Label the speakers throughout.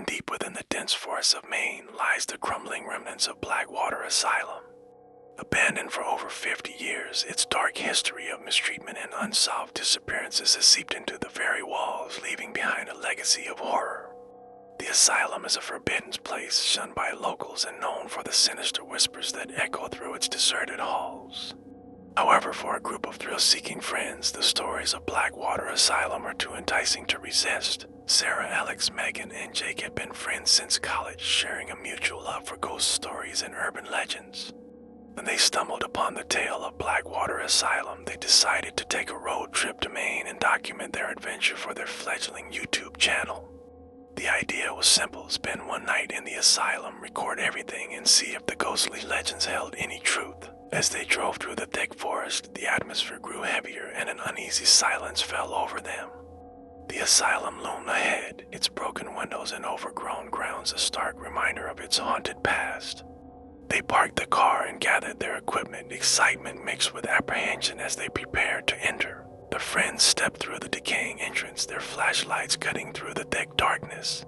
Speaker 1: deep within the dense forests of Maine lies the crumbling remnants of Blackwater Asylum. Abandoned for over 50 years, its dark history of mistreatment and unsolved disappearances has seeped into the very walls, leaving behind a legacy of horror. The asylum is a forbidden place shunned by locals and known for the sinister whispers that echo through its deserted halls. However, for a group of thrill-seeking friends, the stories of Blackwater Asylum are too enticing to resist. Sarah, Alex, Megan, and Jake have been friends since college, sharing a mutual love for ghost stories and urban legends. When they stumbled upon the tale of Blackwater Asylum, they decided to take a road trip to Maine and document their adventure for their fledgling YouTube channel. The idea was simple: spend one night in the asylum, record everything, and see if the ghostly legends held any truth. As they drove through the thick forest, the atmosphere grew heavier and an uneasy silence fell over them. The asylum loomed ahead, its broken windows and overgrown grounds a stark reminder of its haunted past. They parked the car and gathered their equipment, excitement mixed with apprehension as they prepared to enter. The friends stepped through the decaying entrance, their flashlights cutting through the thick darkness.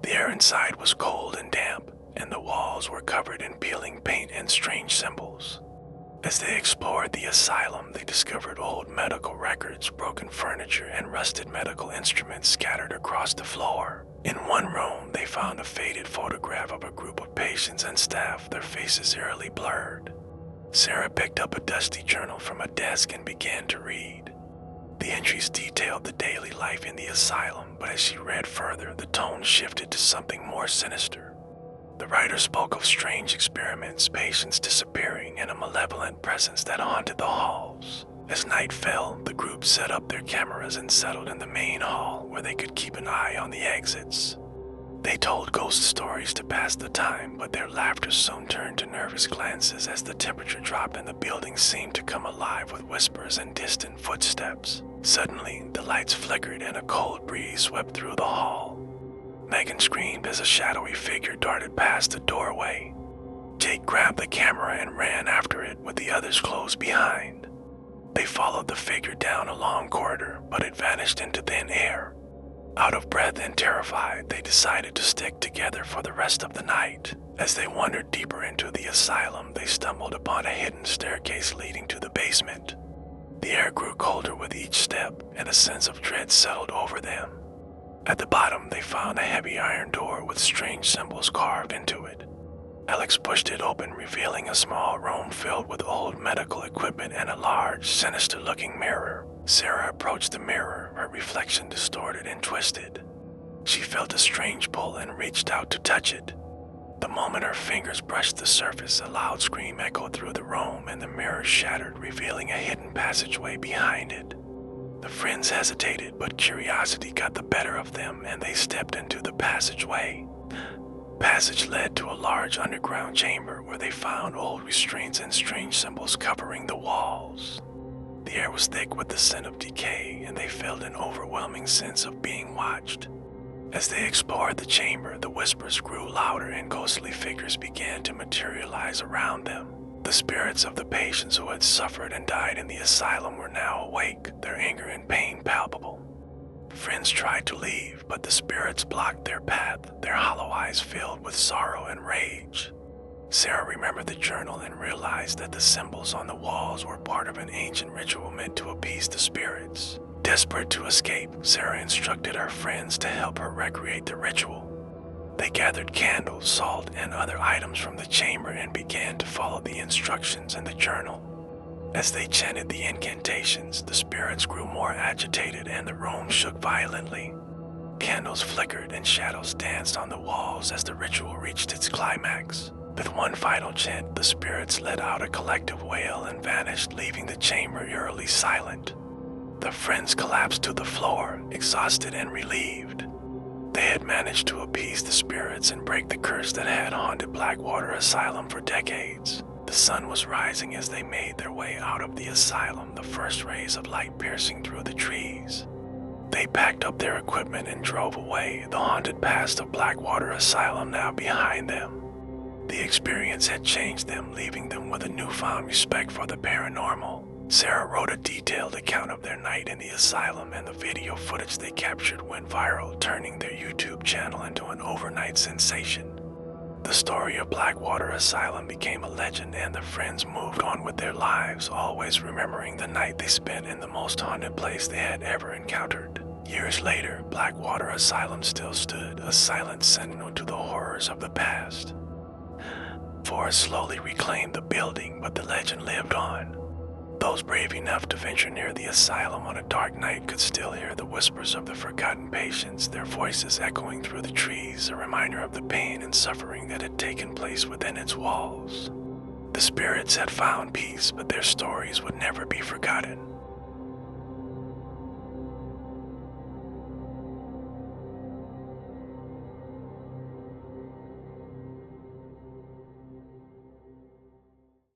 Speaker 1: The air inside was cold and damp, and the walls were covered in peeling paint and strange symbols. As they explored the asylum, they discovered old medical records, broken furniture, and rusted medical instruments scattered across the floor. In one room, they found a faded photograph of a group of patients and staff, their faces eerily blurred. Sarah picked up a dusty journal from a desk and began to read. The entries detailed the daily life in the asylum, but as she read further, the tone shifted to something more sinister. The writer spoke of strange experiments, patients disappearing, and a malevolent presence that haunted the halls. As night fell, the group set up their cameras and settled in the main hall where they could keep an eye on the exits. They told ghost stories to pass the time, but their laughter soon turned to nervous glances as the temperature dropped and the building seemed to come alive with whispers and distant footsteps. Suddenly, the lights flickered and a cold breeze swept through the hall. Megan screamed as a shadowy figure darted past the doorway. Jake grabbed the camera and ran after it, with the others close behind. They followed the figure down a long corridor, but it vanished into thin air. Out of breath and terrified, they decided to stick together for the rest of the night. As they wandered deeper into the asylum, they stumbled upon a hidden staircase leading to the basement. The air grew colder with each step, and a sense of dread settled over them. At the bottom, they found a heavy iron door with strange symbols carved into it. Alex pushed it open, revealing a small room filled with old medical equipment and a large, sinister-looking mirror. Sarah approached the mirror, her reflection distorted and twisted. She felt a strange pull and reached out to touch it. The moment her fingers brushed the surface, a loud scream echoed through the room and the mirror shattered, revealing a hidden passageway behind it. The friends hesitated, but curiosity got the better of them and they stepped into the passageway. Passage led to a large underground chamber where they found old restraints and strange symbols covering the walls. The air was thick with the scent of decay, and they felt an overwhelming sense of being watched. As they explored the chamber, the whispers grew louder and ghostly figures began to materialize around them. The spirits of the patients who had suffered and died in the asylum were now awake, their anger and pain palpable. Friends tried to leave, but the spirits blocked their path, their hollow eyes filled with sorrow and rage. Sarah remembered the journal and realized that the symbols on the walls were part of an ancient ritual meant to appease the spirits. Desperate to escape, Sarah instructed her friends to help her recreate the ritual. They gathered candles, salt, and other items from the chamber and began to follow the instructions in the journal. As they chanted the incantations, the spirits grew more agitated and the room shook violently. Candles flickered and shadows danced on the walls as the ritual reached its climax. With one final chant, the spirits let out a collective wail and vanished, leaving the chamber eerily silent. The friends collapsed to the floor, exhausted and relieved. They had managed to appease the spirits and break the curse that had haunted Blackwater Asylum for decades. The sun was rising as they made their way out of the asylum, the first rays of light piercing through the trees. They packed up their equipment and drove away, the haunted past of Blackwater Asylum now behind them. The experience had changed them, leaving them with a newfound respect for the paranormal. Sarah wrote a detailed account of their night in the asylum, and the video footage they captured went viral, turning their YouTube channel into an overnight sensation. The story of Blackwater Asylum became a legend, and the friends moved on with their lives, always remembering the night they spent in the most haunted place they had ever encountered. Years later, Blackwater Asylum still stood, a silent sentinel to the horrors of the past. Forests slowly reclaimed the building, but the legend lived on. Those brave enough to venture near the asylum on a dark night could still hear the whispers of the forgotten patients, their voices echoing through the trees, a reminder of the pain and suffering that had taken place within its walls. The spirits had found peace, but their stories would never be forgotten.